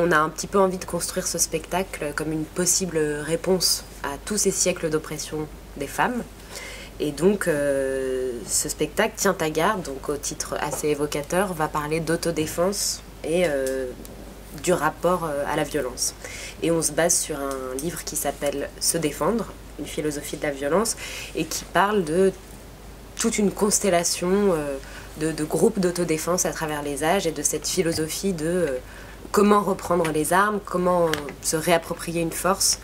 on a un petit peu envie de construire ce spectacle comme une possible réponse à tous ces siècles d'oppression des femmes. Et donc, ce spectacle, Tiens ta garde, donc au titre assez évocateur, va parler d'autodéfense et du rapport à la violence. Et on se base sur un livre qui s'appelle Se défendre, une philosophie de la violence, et qui parle de toute une constellation de groupes d'autodéfense à travers les âges et de cette philosophie de comment reprendre les armes, comment se réapproprier une force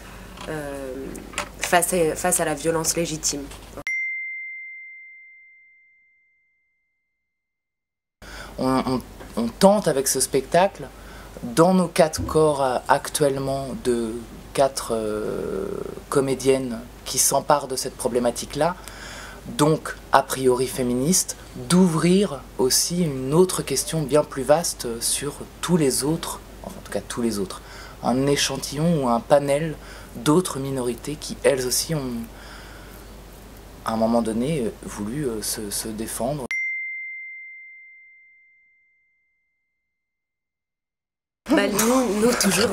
face à la violence légitime. On tente avec ce spectacle, dans nos 4 corps actuellement de 4 comédiennes qui s'emparent de cette problématique-là, donc a priori féministe, d'ouvrir aussi une autre question bien plus vaste sur tous les autres, enfin, en tout cas tous les autres, un échantillon ou un panel d'autres minorités qui elles aussi ont, à un moment donné, voulu se défendre. Nous, toujours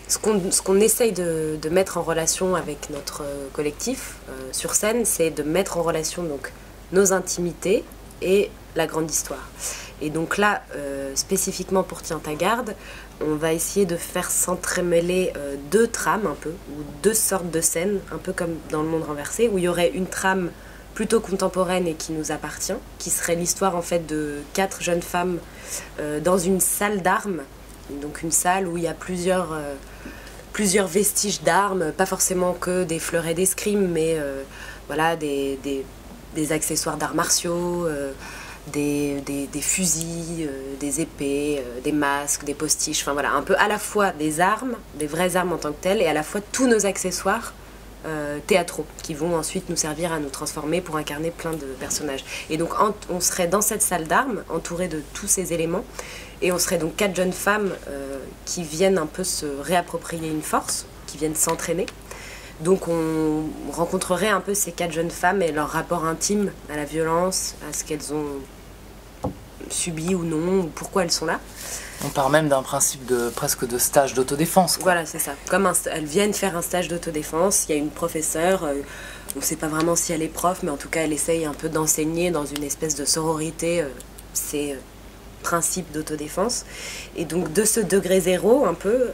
ce qu'on essaye de mettre en relation avec notre collectif sur scène, c'est de mettre en relation donc nos intimités et la grande histoire. Et donc là, spécifiquement pour Tiens ta garde, on va essayer de faire s'entremêler 2 trames un peu, ou 2 sortes de scènes, un peu comme dans Le Monde renversé, où il y aurait une trame plutôt contemporaine et qui nous appartient, qui serait l'histoire en fait de 4 jeunes femmes dans une salle d'armes, donc une salle où il y a plusieurs vestiges d'armes, pas forcément que des fleurets d'escrime, mais voilà, des accessoires d'arts martiaux, des fusils, des épées, des masques, des postiches, enfin voilà, un peu à la fois des armes, des vraies armes en tant que telles, et à la fois tous nos accessoires théâtraux qui vont ensuite nous servir à nous transformer pour incarner plein de personnages. Et donc on serait dans cette salle d'armes entourée de tous ces éléments, et on serait donc 4 jeunes femmes qui viennent un peu se réapproprier une force, qui viennent s'entraîner. Donc on rencontrerait un peu ces 4 jeunes femmes et leur rapport intime à la violence, à ce qu'elles ont subi ou non, ou pourquoi elles sont là. On part même d'un principe presque de stage d'autodéfense. Voilà, c'est ça. Comme elles viennent faire un stage d'autodéfense, il y a une professeure, on ne sait pas vraiment si elle est prof, mais en tout cas elle essaye un peu d'enseigner dans une espèce de sororité ces principes d'autodéfense. Et donc de ce degré zéro un peu,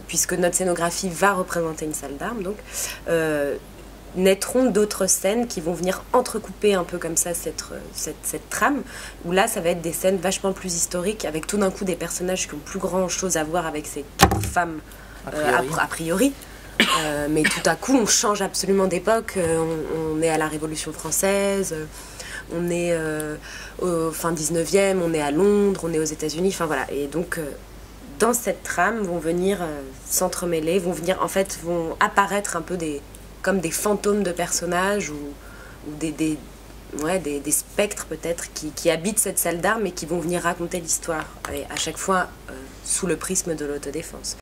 puisque notre scénographie va représenter une salle d'armes, donc naîtront d'autres scènes qui vont venir entrecouper un peu comme ça cette trame, où là ça va être des scènes vachement plus historiques, avec tout d'un coup des personnages qui ont plus grand chose à voir avec ces 4 femmes a priori. Mais tout à coup on change absolument d'époque, on est à la Révolution française, on est au fin 19e, on est à Londres, on est aux États-Unis, enfin voilà. Et donc dans cette trame vont venir s'entremêler, vont apparaître un peu comme des fantômes de personnages ou des spectres peut-être qui habitent cette salle d'armes et qui vont venir raconter l'histoire, et à chaque fois sous le prisme de l'autodéfense.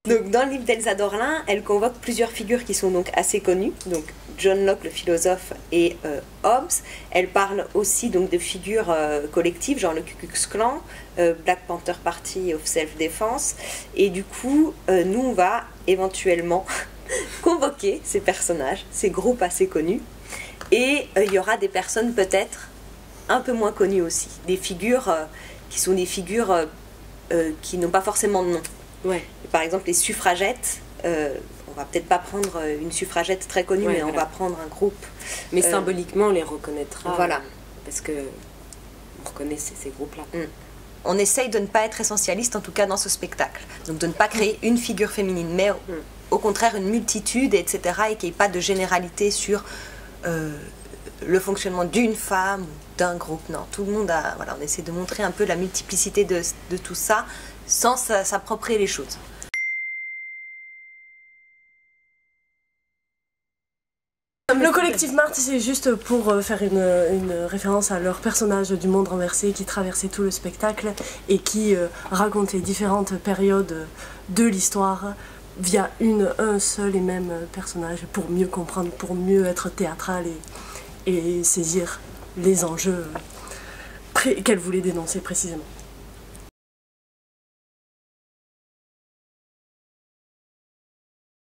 Donc, dans le livre d'Elsa Dorlin, elle convoque plusieurs figures qui sont donc assez connues, donc John Locke le philosophe et Hobbes. Elle parle aussi donc de figures collectives, genre le Ku Klux Klan, Black Panther Party of Self-Defense, et du coup nous on va éventuellement convoquer ces personnages, ces groupes assez connus, et il y aura des personnes peut-être un peu moins connues aussi, des figures qui sont des figures qui n'ont pas forcément de nom. Ouais. Par exemple les suffragettes, on va peut-être pas prendre une suffragette très connue, mais voilà, on va prendre un groupe. Mais symboliquement on les reconnaîtra, voilà, parce que on reconnaît ces groupes-là. On essaye de ne pas être essentialiste, en tout cas dans ce spectacle, donc de ne pas créer une figure féminine, mais au contraire une multitude, etc., et qu'il n'y ait pas de généralité sur le fonctionnement d'une femme ou d'un groupe. Non, tout le monde a... Voilà, on essaie de montrer un peu la multiplicité de tout ça, sans s'approprier les choses. Le collectif Marthe, c'est juste pour faire une référence à leur personnage du Monde renversé qui traversait tout le spectacle et qui racontait différentes périodes de l'histoire via un seul et même personnage pour mieux comprendre, pour mieux être théâtral et saisir les enjeux qu'elle voulait dénoncer précisément.